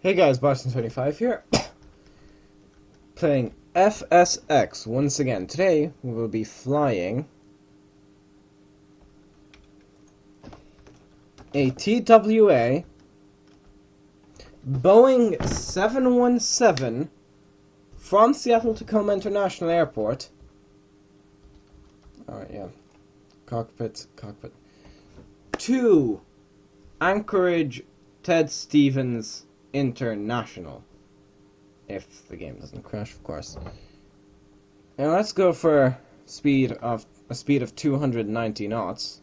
Hey guys, Boston25 here, playing FSX once again. Today, we will be flying a TWA Boeing 717 from Seattle Tacoma International Airport. Alright, yeah. Cockpit. To Anchorage Ted Stevens International. If the game doesn't crash, of course. Now let's go for a speed of 290 knots.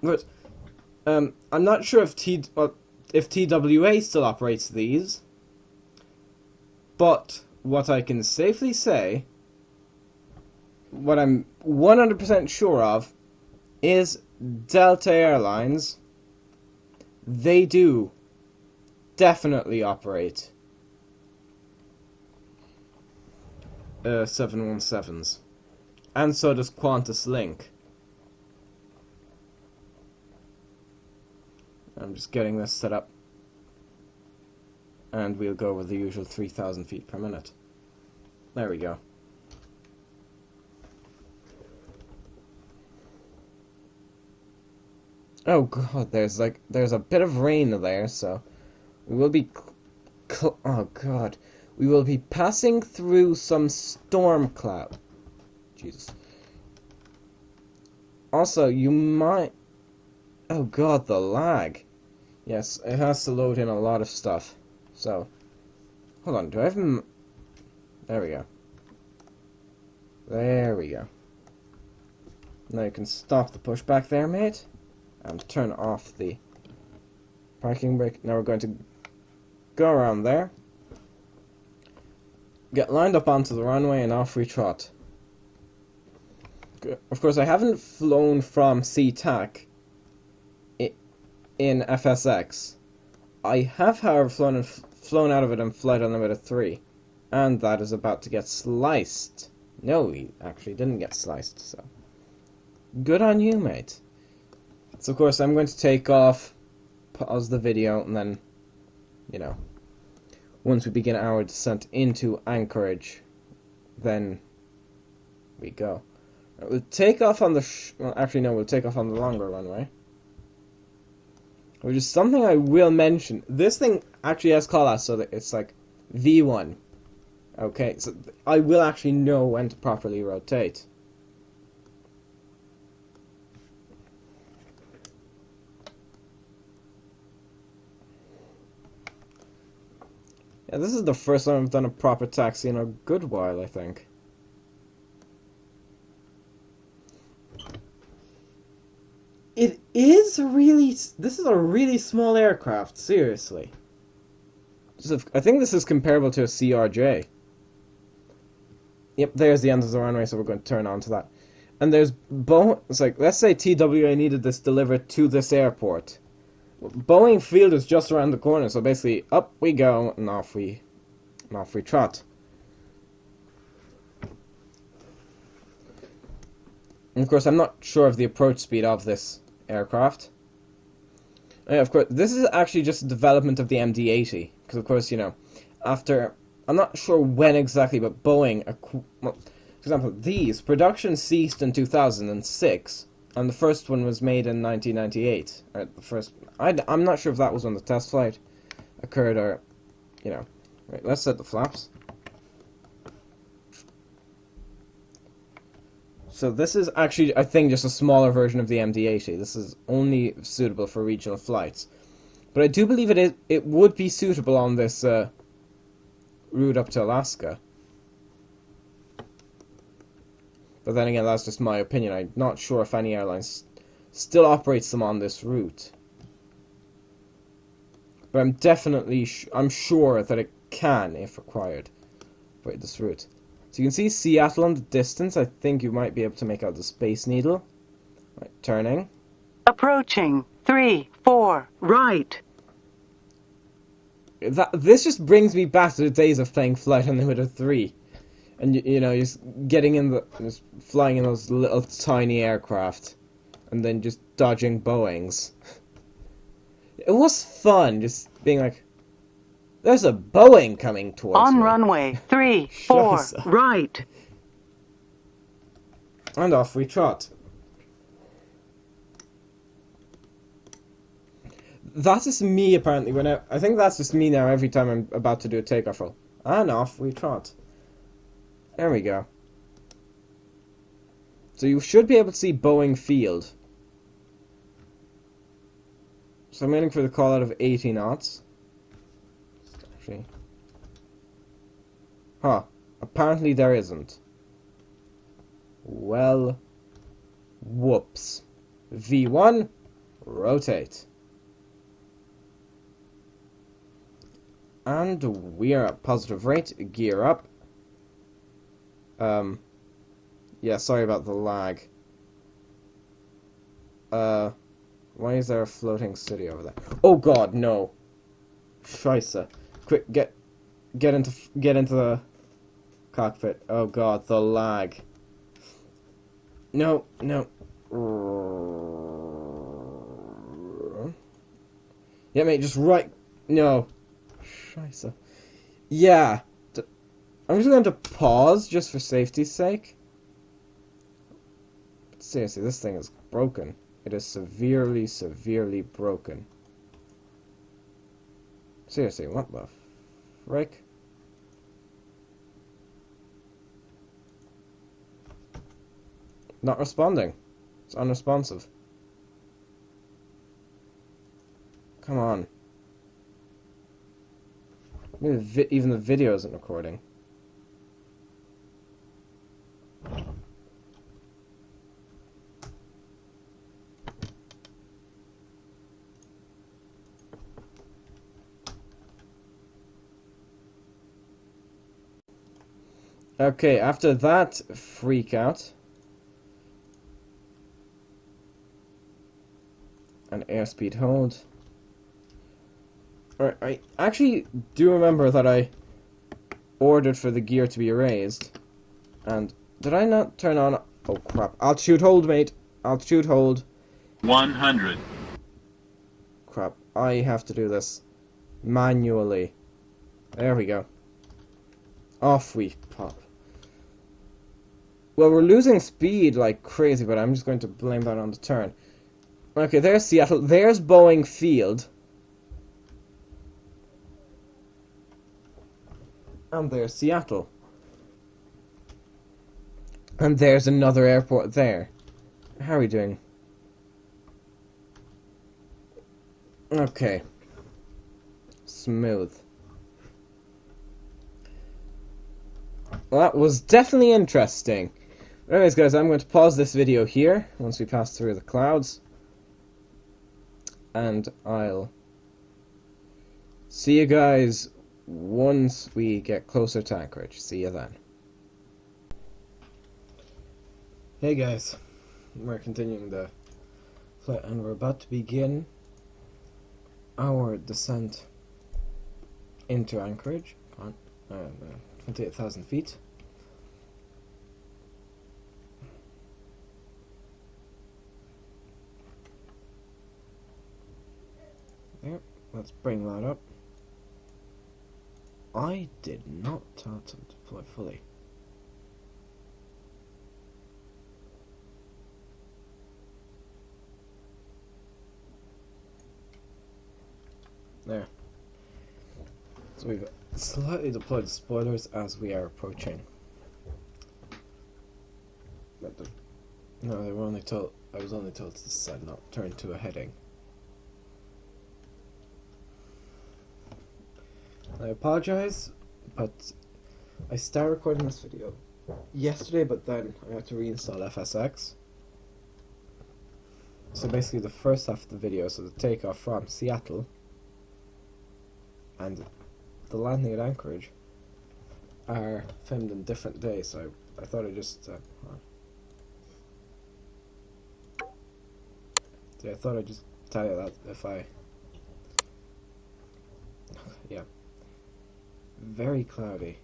But I'm not sure if TWA still operates these. But what I can safely say, what I'm 100% sure of, is Delta Airlines. They do definitely operate 717s, and so does Qantas Link. I'm just getting this set up, and we'll go with the usual 3,000 feet per minute. There we go. Oh god, there's a bit of rain there, so we will be oh god, we will be passing through some storm cloud. Jesus. Also, you might, oh god, the lag. Yes, it has to load in a lot of stuff. So, hold on, do I have there we go. There we go. Now you can stop the pushback there, mate. And turn off the parking brake. Now we're going to go around there, get lined up onto the runway, and off we trot. Of course, I haven't flown from SeaTac in FSX. I have, however, flown out of it in Flight Unlimited 3, and that is about to get sliced. No, we actually didn't get sliced, so good on you, mate. So, of course, I'm going to take off, pause the video, and then, you know, once we begin our descent into Anchorage, then we go. We'll take off on the well, actually, no, we'll take off on the longer runway. Which is something I will mention. This thing actually has callouts, so that it's like V1. Okay, so I will actually know when to properly rotate. Yeah, this is the first time I've done a proper taxi in a good while, I think. It is really... This is a really small aircraft, seriously. I think this is comparable to a CRJ. Yep, there's the end of the runway, so we're going to turn on to that. And there's Boeing... It's like, let's say TWA needed this delivered to this airport. Boeing Field is just around the corner, so basically up we go and off we trot. And of course, I'm not sure of the approach speed of this aircraft. And of course, this is actually just a development of the MD-80, because of course, you know, after, I'm not sure when exactly, but Boeing, well, for example, these production ceased in 2006. And the first one was made in 1998. Or the first, I'm not sure if that was when the test flight occurred or, you know. Right, let's set the flaps. So this is actually, I think, just a smaller version of the MD-80. This is only suitable for regional flights. But I do believe it would be suitable on this route up to Alaska. But then again, that's just my opinion. I'm not sure if any airlines still operates them on this route. But I'm definitely, I'm sure that it can, if required, operate this route. So you can see Seattle in the distance. I think you might be able to make out the Space Needle. Right, turning. Approaching 3-4 right. This just brings me back to the days of playing Flight Unlimited 3. And, you know, just getting in just flying in those little tiny aircraft. And then just dodging Boeings. It was fun, just being like, There's a Boeing coming towards On me. runway 34, Scheiße. right. And off we trot. That is me apparently I think that's just me now every time I'm about to do a takeoff roll. And off we trot. There we go. So you should be able to see Boeing Field. So I'm waiting for the call out of 80 knots. Actually. Huh. Apparently there isn't. Well, whoops. V1, rotate. And we are at positive rate, gear up. Yeah, sorry about the lag. Why is there a floating city over there? Oh god, no. Scheisse. Quick, get into the cockpit. Oh god, the lag. No. Yeah, mate, just right. No. Scheisse. Yeah. I'm just going to pause just for safety's sake. But seriously, this thing is broken. It is severely, severely broken. Seriously, what the frick? Not responding. It's unresponsive. Come on. Maybe even the video isn't recording. Okay, after that freak out, and airspeed hold. Alright, I actually do remember that I ordered for the gear to be raised. And did I not turn on... Oh crap. Altitude hold, mate. Altitude hold. 100. Crap. I have to do this manually. There we go. Off we pop. Well, we're losing speed like crazy, but I'm just going to blame that on the turn. Okay, there's Seattle. There's Boeing Field. And there's Seattle. And there's another airport there. How are we doing? Okay. Smooth. Well, that was definitely interesting. Anyways, guys, I'm going to pause this video here once we pass through the clouds. And I'll see you guys once we get closer to Anchorage. See you then. Hey guys, we're continuing the flight and we're about to begin our descent into Anchorage on 28,000 feet. There, let's bring that up. I did not tell it to deploy fully. There. So we've slightly deployed the spoilers as we are approaching. But no, they were only told. I was only told to descend, not turn to a heading. I apologize, but I started recording this video yesterday, but then I had to reinstall FSX. So basically the first half of the video, so the takeoff from Seattle and the landing at Anchorage, are filmed in different days, so I thought I'd just I thought I'd just tell you that if I yeah. Very cloudy.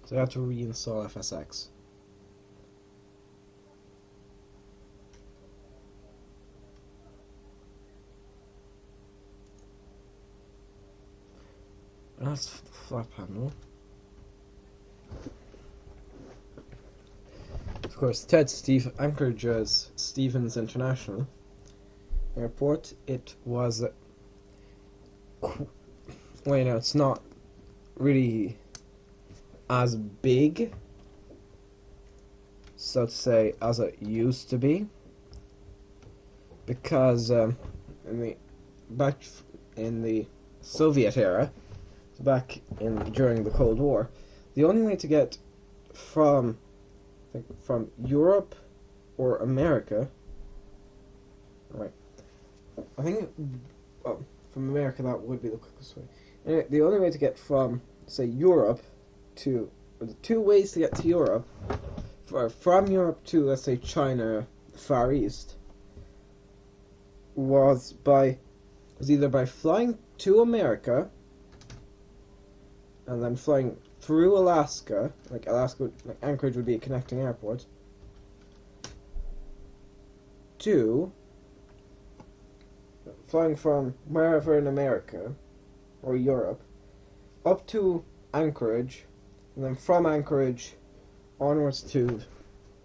So I have to reinstall FSX. That's the flat panel. Of course, Anchorage's Stevens International Airport. It was, well, you know, it's not really as big, so to say, as it used to be, because back in the Soviet era, during the Cold War, the only way to get from Europe or America, right? I think from America that would be the quickest way. Anyway, the only way to get from, say, Europe or the two ways to get to Europe, from Europe to, let's say, China, Far East, was either by flying to America and then flying through Alaska, like Anchorage would be a connecting airport, to flying from wherever in America or Europe up to Anchorage, and then from Anchorage onwards to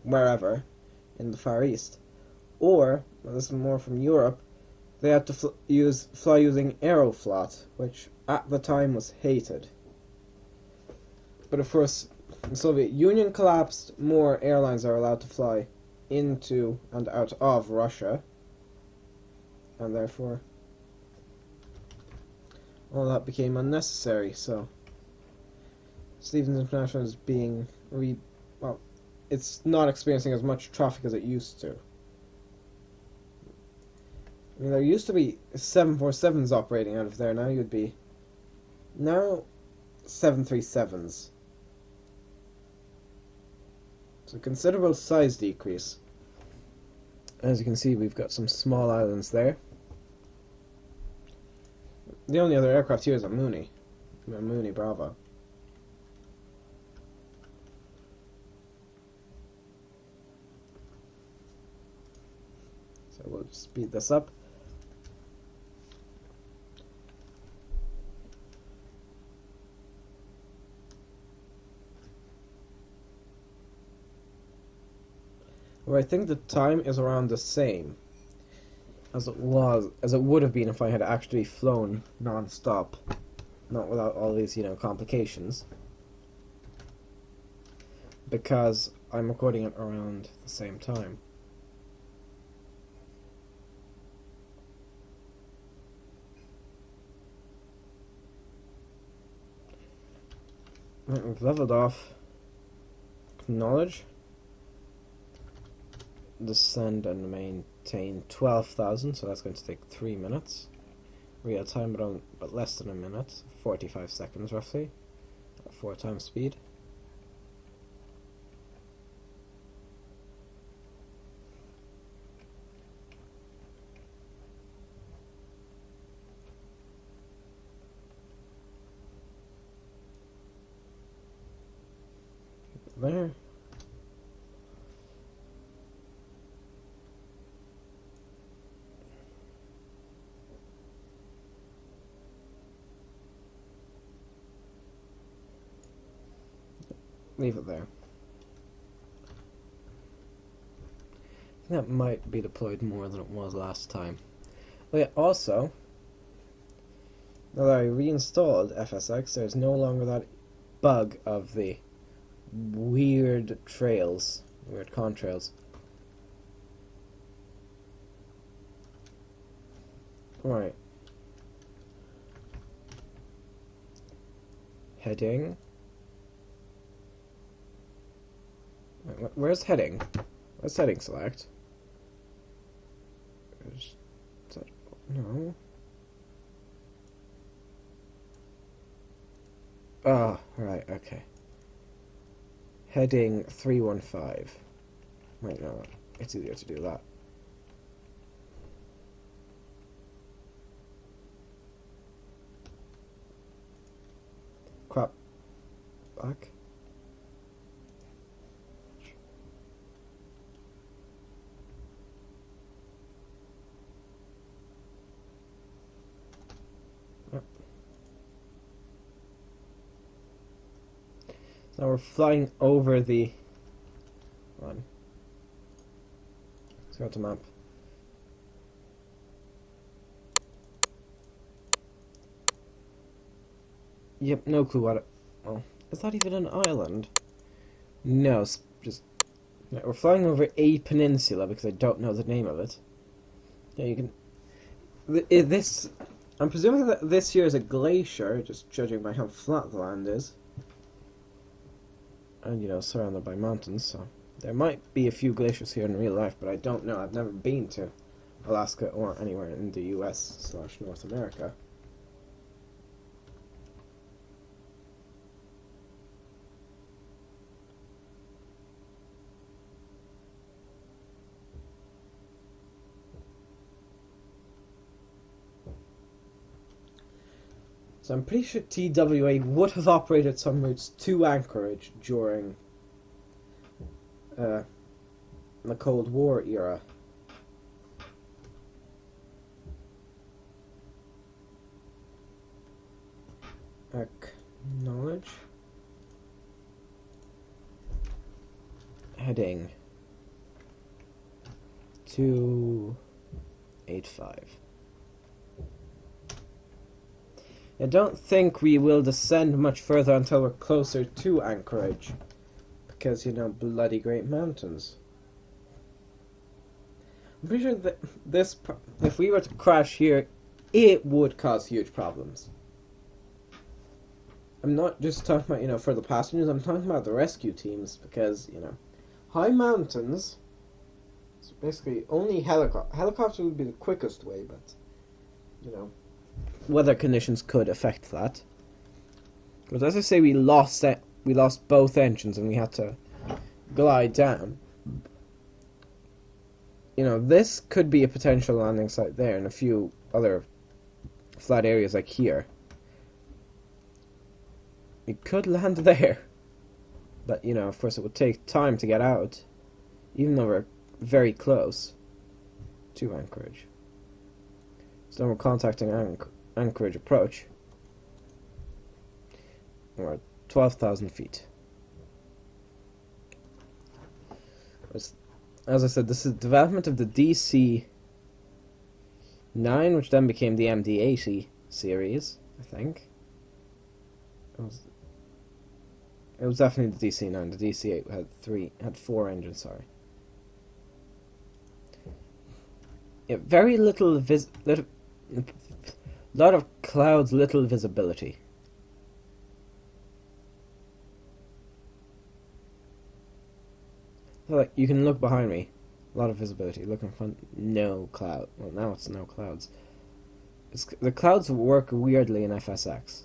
wherever in the Far East. Or, this is more from Europe, they had to fly using Aeroflot, which at the time was hated. But of course, the Soviet Union collapsed, more airlines are allowed to fly into and out of Russia, and therefore all that became unnecessary. So Stevens International is being it's not experiencing as much traffic as it used to. I mean, there used to be 747s operating out of there. Now 737s. So considerable size decrease. As you can see, we've got some small islands there. The only other aircraft here is a Mooney Bravo. So we'll speed this up. Well, I think the time is around the same as it would have been if I had actually flown non-stop, not without all these, complications. Because I'm recording it around the same time. Right, we've leveled off. Acknowledge. Descend and maintain 12,000, so that's going to take 3 minutes. Real time, but less than a minute, 45 seconds roughly, at 4 times speed. There. Leave it there. That might be deployed more than it was last time. Oh yeah, also, now that I reinstalled FSX, there's no longer that bug of the weird contrails. Right. Heading. Where's heading? Where's heading select? No. Ah, right, okay. Heading 315. Wait, no, it's easier to do that. Crap. Back. So now we're flying over the... Hold on. Let's go to map. Yep, no clue what it... Well, is that even an island? No, it's just... Yeah, we're flying over a peninsula because I don't know the name of it. Yeah, you can... This... I'm presuming that this here is a glacier, just judging by how flat the land is. And, you know, surrounded by mountains, so... There might be a few glaciers here in real life, but I don't know. I've never been to Alaska or anywhere in the US/North America. So I'm pretty sure TWA would have operated some routes to Anchorage during the Cold War era. Acknowledge. Heading 285. I don't think we will descend much further until we're closer to Anchorage. Because, you know, bloody great mountains. I'm pretty sure that this, if we were to crash here, it would cause huge problems. I'm not just talking about, you know, for the passengers, I'm talking about the rescue teams, because, you know, high mountains, so basically only helicopter would be the quickest way, but, you know, weather conditions could affect that. But as I say, we lost both engines and we had to glide down. You know, this could be a potential landing site there and a few other flat areas like here. We could land there. But, you know, of course it would take time to get out, even though we're very close to Anchorage. So now we're contacting Anchorage approach. We're at 12,000 feet. As I said, this is development of the DC-9, which then became the MD-80 series, I think. It was definitely the DC-9. The DC-8 had four engines, sorry. Yeah, very little lot of clouds, little visibility. So, like, you can look behind me, a lot of visibility. Look in front, no cloud. Well, now it's no clouds. The clouds work weirdly in FSX.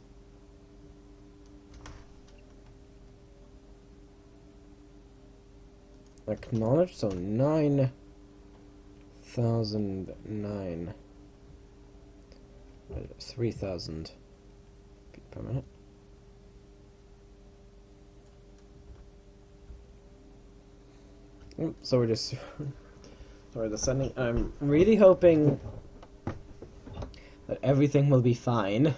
Acknowledge, so 9,009. 3,000 feet per minute. So we're just descending. I'm really hoping that everything will be fine.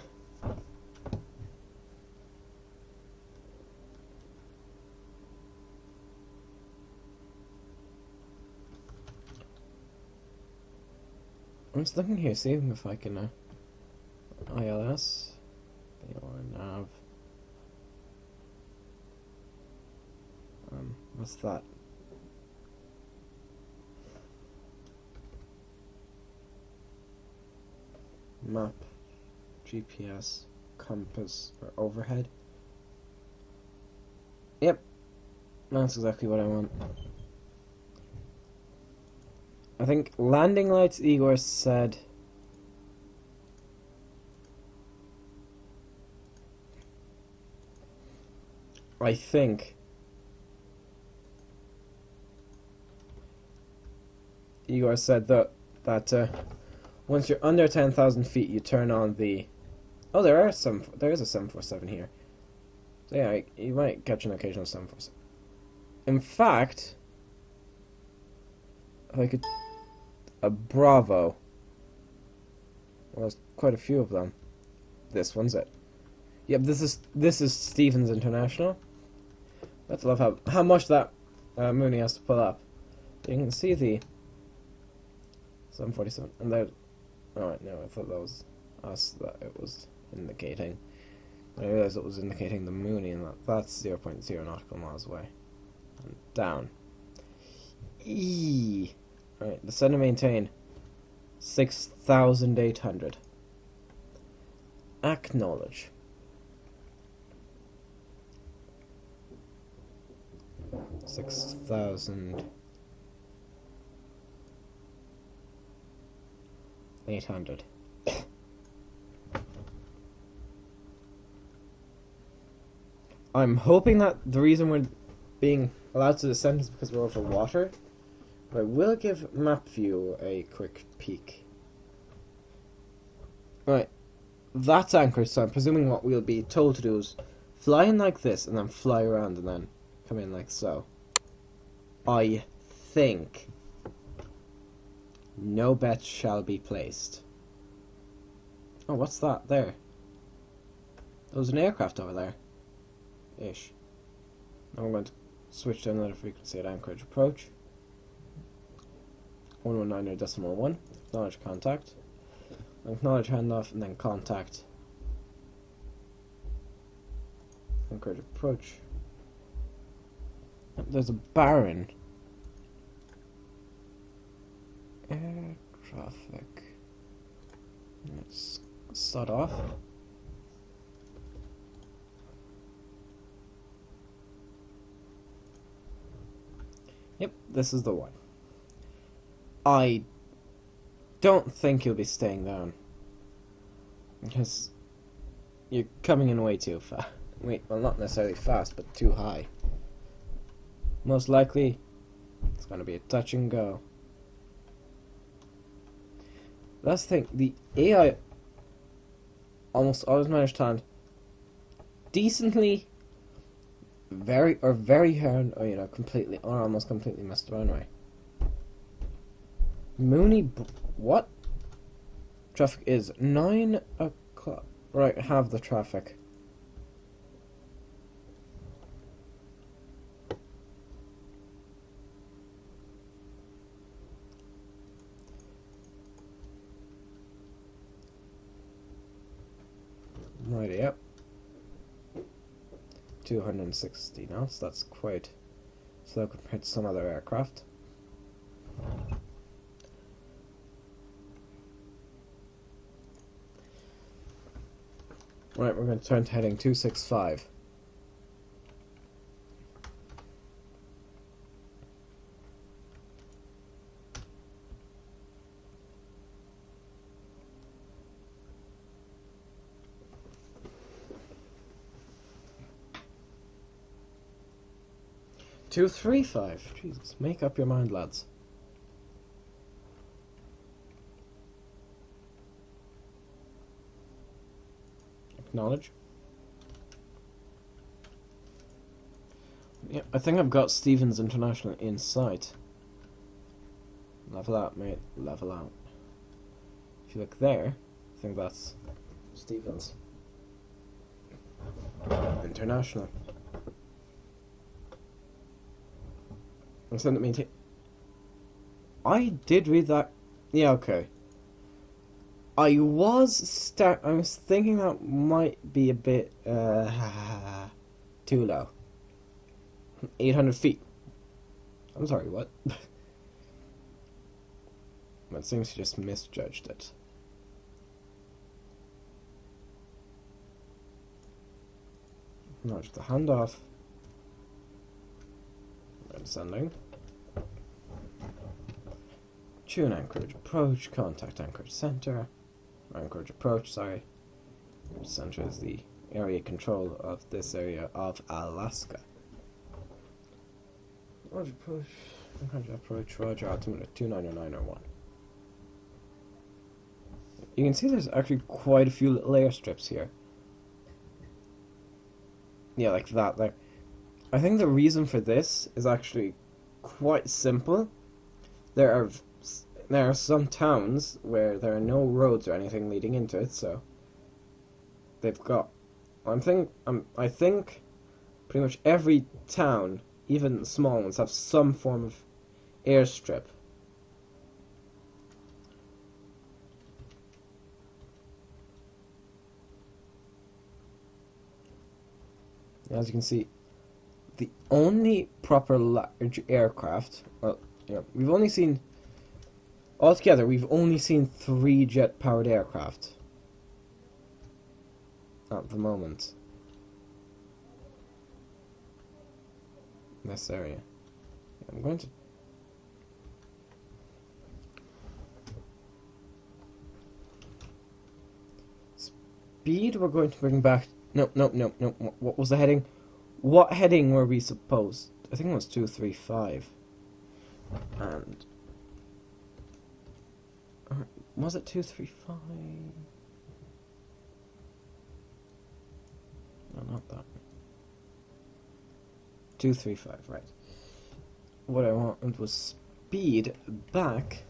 I'm just looking here, seeing if I can ILS or nav. What's that? Map, GPS, compass, or overhead. Yep, that's exactly what I want. I think landing lights, Igor said. I think Igor said that once you're under 10,000 feet, you turn on the... Oh, there is a 747 here. So yeah, you might catch an occasional 747. In fact, if I could... A Bravo. Well, there's quite a few of them. This one's it. Yep, this is Stevens International. Let's love how much that Mooney has to pull up. You can see the 747, and there. Oh wait, no, I thought that was us that it was indicating. I realized it was indicating the Mooney, and that's 0.0 nautical miles away. And down. Alright, descend and maintain. 6,800. Acknowledge. $6,800. I'm hoping that the reason we're being allowed to descend is because we're over water. But I will give map view a quick peek. Right, that's Anchorage, so I'm presuming what we'll be told to do is fly in like this and then fly around and then come in like so. I think no bets shall be placed. Oh, what's that there? There was an aircraft over there. Ish. Now I'm going to switch to another frequency at Anchorage approach. 119.1. Acknowledge contact. Acknowledge handoff and then contact. Anchorage approach. There's a Baron. Air traffic. Let's start off. Yep, this is the one. I don't think you'll be staying down. Because you're coming in way too fast. Wait, well, not necessarily fast, but too high. Most likely, it's going to be a touch and go. That's the thing, the AI almost always managed to land decently, very hard, or you know, completely, or almost completely messed the runway. Mooney, what? Traffic is 9 o'clock. Right, have the traffic. Righty up. 260 knots, that's quite slow compared to some other aircraft. Right, we're going to turn to heading 265. Two, 3, 5. Jesus, make up your mind, lads. Acknowledge. Yeah, I think I've got Stevens International in sight. Level out, mate. Level out. If you look there, I think that's Stevens International. And send it me. I did read that. Yeah, okay. I was thinking that might be a bit too low. 800 feet. I'm sorry, what? But it seems you just misjudged it. Nudge the handoff. Descending. Tune Anchorage approach. Contact Anchorage Center. Anchorage approach, sorry. Center is the area control of this area of Alaska. Roger approach. Anchorage approach. Roger. Altimeter 29901. You can see there's actually quite a few little airstrips here. Yeah, like that there. I think the reason for this is actually quite simple. There are some towns where there are no roads or anything leading into it, so they've got. I think Pretty much every town, even the small ones, have some form of airstrip. As you can see, the only proper large aircraft, well, we've only seen, altogether, we've only seen 3 jet-powered aircraft at the moment in this area. I'm going to speed, we're going to bring back, no, what was the heading? What heading were we supposed? I think it was 235. And was it 235? No, not that. 235, right. What I wanted was speed back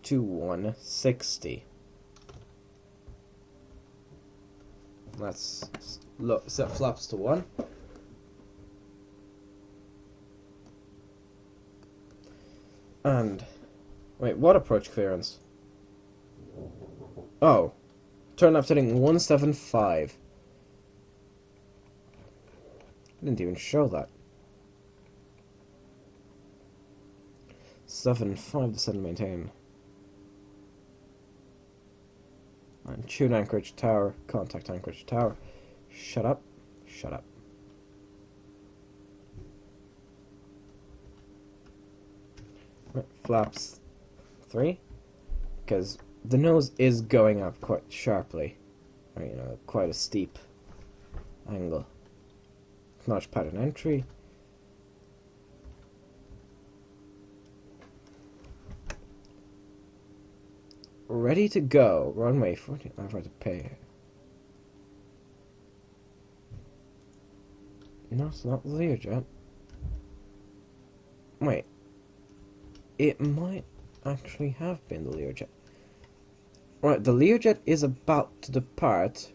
to 160. Let's set flaps to 1. And wait, what approach clearance? Oh, turn left heading 175. I didn't even show that. 75 to set and maintain. And tune Anchorage Tower, contact Anchorage Tower. Shut up, shut up. Right, flaps 3, because the nose is going up quite sharply, or, quite a steep angle. Notch pattern entry. Ready to go. Runway 14. I've had to pay. No, it's not the Learjet. Wait. It might actually have been the Learjet. Right, the Learjet is about to depart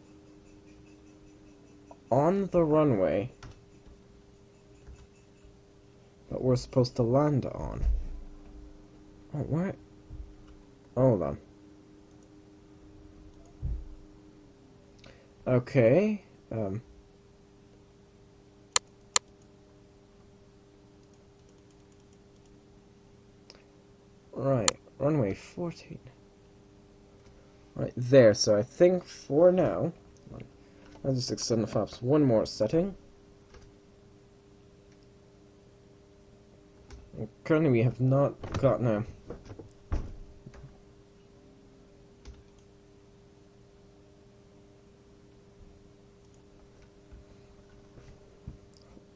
on the runway that we're supposed to land on. Oh, where? Hold on. Okay, right, runway 14. Right there, so I think for now, I'll just extend the flaps one more setting. And currently we have not got now.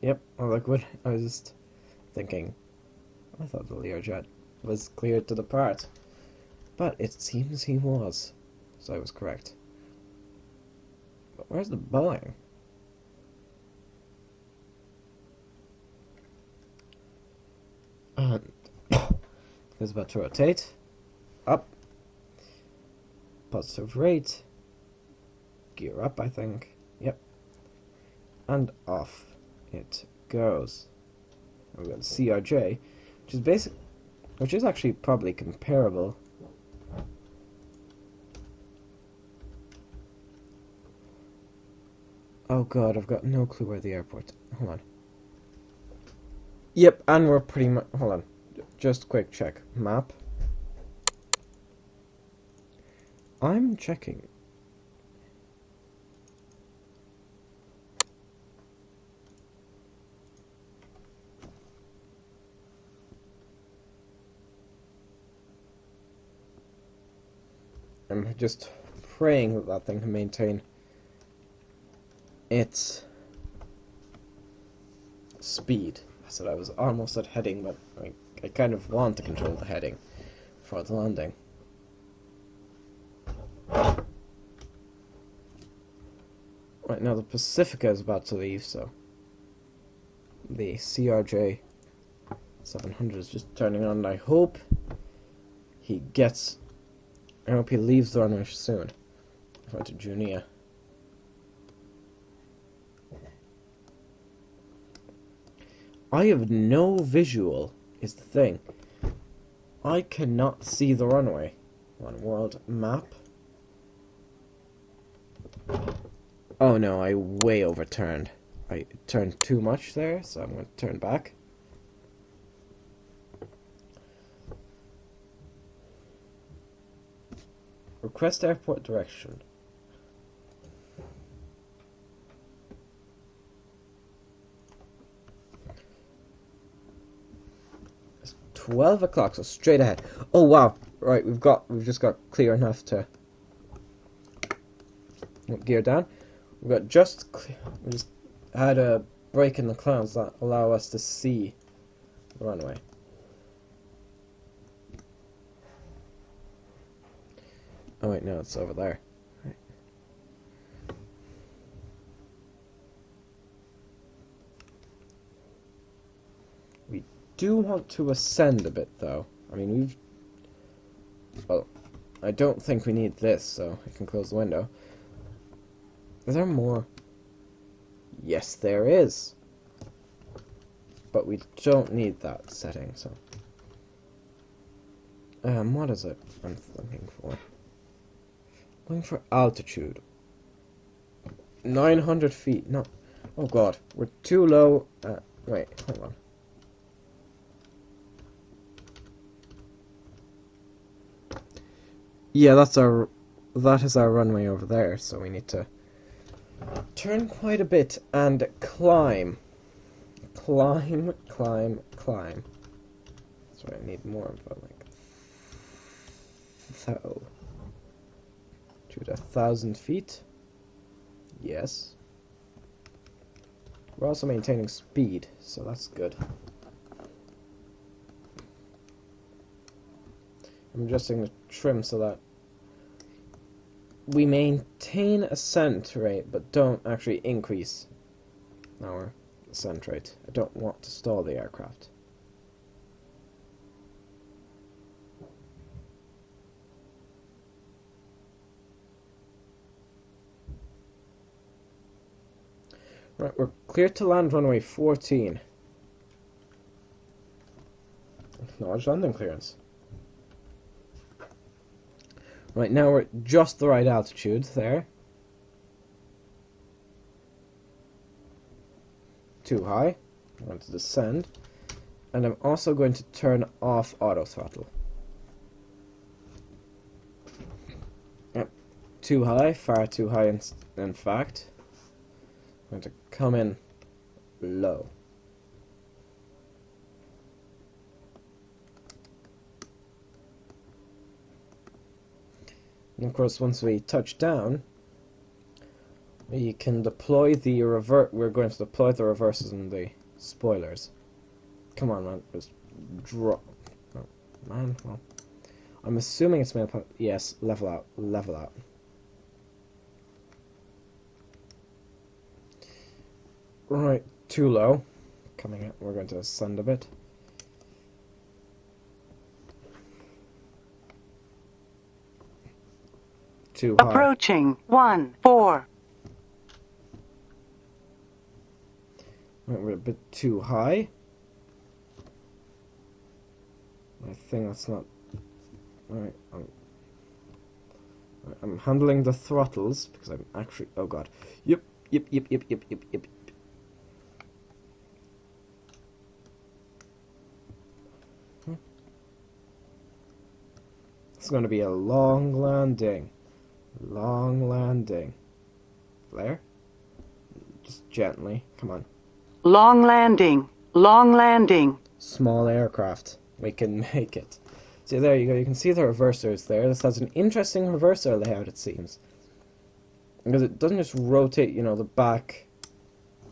Yep, oh look what I was just thinking. I thought the Learjet was cleared to depart, but it seems he was, so I was correct. But where's the Boeing? And it's about to rotate up, positive rate, gear up, I think. Yep, and off it goes. And we've got CRJ, which is actually probably comparable. Oh god, I've got no clue where the airport. Hold on. Yep, and we're pretty much. Hold on, just quick check. Map. I'm checking. I'm just praying that that thing can maintain its speed. I said I was almost at heading, but I kind of want to control the heading for the landing. Right now the Pacifica is about to leave, so the CRJ 700 is just turning on, and I hope he leaves the runway soon. I went to Junia. I have no visual, is the thing. I cannot see the runway. On world map. Oh no, I way overturned. I turned too much there, so I'm going to turn back. Request airport direction. It's 12 o'clock, so straight ahead. Oh wow! Right, we've just got clear enough to gear down. We just had a break in the clouds that allow us to see the runway. Oh wait, no, it's over there. Right. We do want to ascend a bit, though. I mean, well, I don't think we need this, so I can close the window. Is there more? Yes, there is. But we don't need that setting, so. What is it I'm looking for? Looking for altitude. 900 feet. No. Oh god, we're too low. Wait, hold on. Yeah, that is our runway over there, so we need to turn quite a bit and climb. Climb. That's what I need more of, like, so, to 1,000 feet. Yes. We're also maintaining speed, so that's good. I'm adjusting the trim so that we maintain ascent rate, but don't actually increase our ascent rate. I don't want to stall the aircraft. Right, we're clear to land runway 14. Acknowledge landing clearance. Right, now we're at just the right altitude there. Too high. I'm going to descend. And I'm also going to turn off auto throttle. Yep. Too high, far too high in fact. I'm going to come in low. And of course, once we touch down, we can deploy the we're going to deploy the reverses and the spoilers. Come on, man. Just drop. Oh, man, well. I'm assuming it's made up. Yes, level out. Level out. Right, too low. Coming up, we're going to ascend a bit. Too high. Approaching 1-4. Right, we're a bit too high. I think that's not. Alright, I'm handling the throttles because I'm actually. Oh god. Yep. It's going to be a long landing. Long landing. Flare? Just gently. Come on. Long landing. Long landing. Small aircraft. We can make it. See, there you go. You can see the reversers there. This has an interesting reverser layout, it seems. Because it doesn't just rotate, you know, the back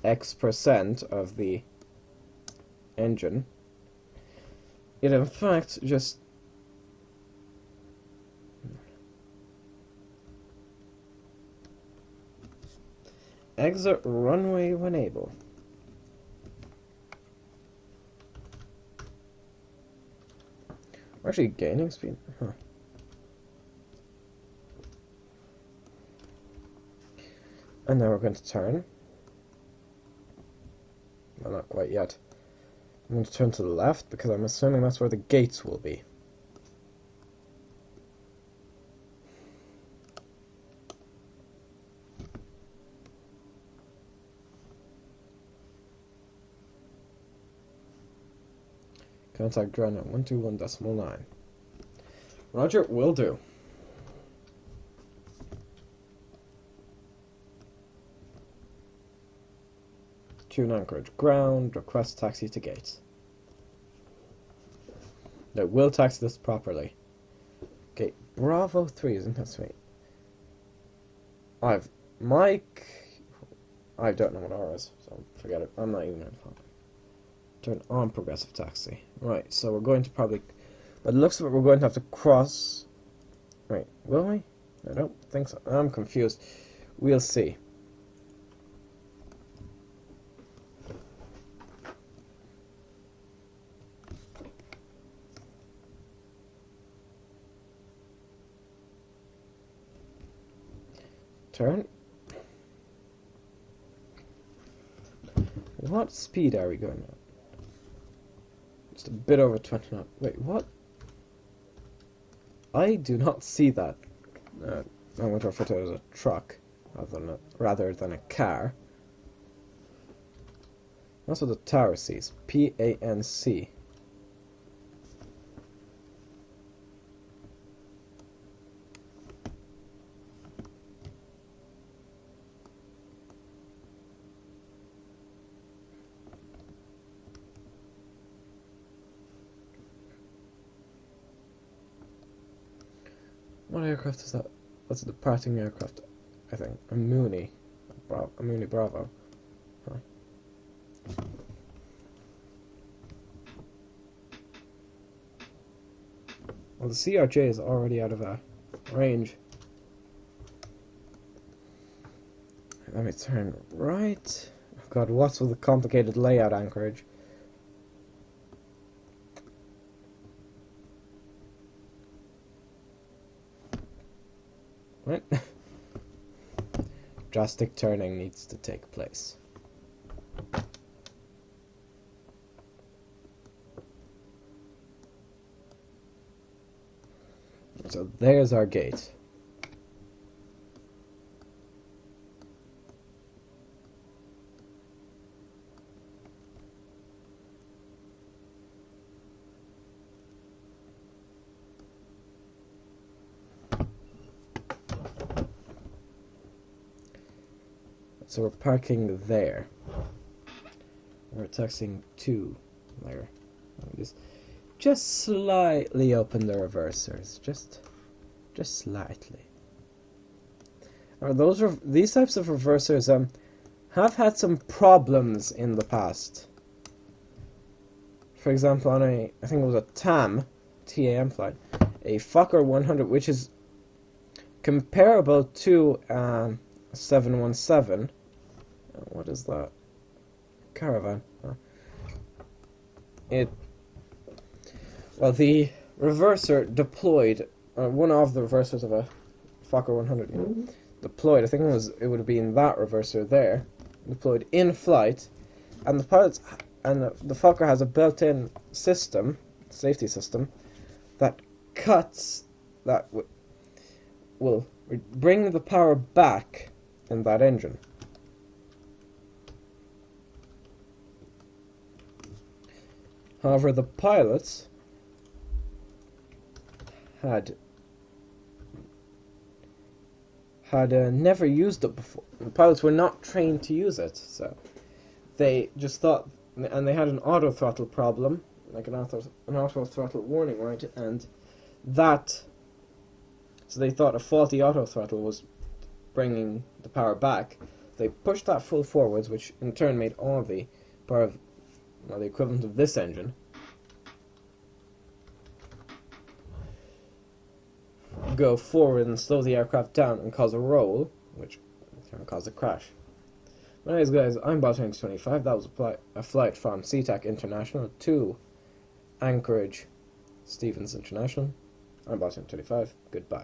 X% of the engine. It, in fact, just... Exit runway when able. We're actually gaining speed. Huh. And now we're going to turn. Well, not quite yet. I'm going to turn to the left because I'm assuming that's where the gates will be. Contact ground at 121.9. Roger, will do. Tune Anchorage ground, request taxi to gates. No, will taxi this properly. Okay, Bravo 3, isn't that sweet? Mike... I don't know what R is, so forget it. I'm not even going to find it. Turn on progressive taxi. Right, so we're going to probably... But it looks like we're going to have to cross... Wait, will we? I don't think so. I'm confused. We'll see. Turn. What speed are we going at? Just a bit over 20 knots. Wait, what? I do not see that. I'm going to refer to it as a truck rather than a car. That's what the tower sees. PANC. What aircraft is that? That's a departing aircraft, I think. A Mooney. A Mooney Bravo. Huh. Well, the CRJ is already out of range. Let me turn right. Oh God, what's with the complicated layout, Anchorage? Right. Drastic turning needs to take place. So there's our gate. So we're parking there. We're taxing to there. Just slightly open the reversers, just slightly. These types of reversers have had some problems in the past. For example, on I think it was a TAM flight, a Fokker 100, which is comparable to 717. What is that? Caravan. Well, the reverser deployed, one of the reversers of a Fokker 100, deployed. I think it would have been that reverser there, deployed in flight, and the pilots and the Fokker has a built-in safety system, that will bring the power back in that engine. However, the pilots had never used it before. The pilots were not trained to use it, so they just thought, and they had an auto throttle problem, like an auto throttle warning, right? And so they thought a faulty auto throttle was bringing the power back. They pushed that full forwards, which in turn made all the power of, well, the equivalent of this engine go forward and slow the aircraft down and cause a roll, which can cause a crash. Anyways, guys, I'm Bot25. That was a flight from SeaTac International to Anchorage Stevens International. I'm Bot25. Goodbye.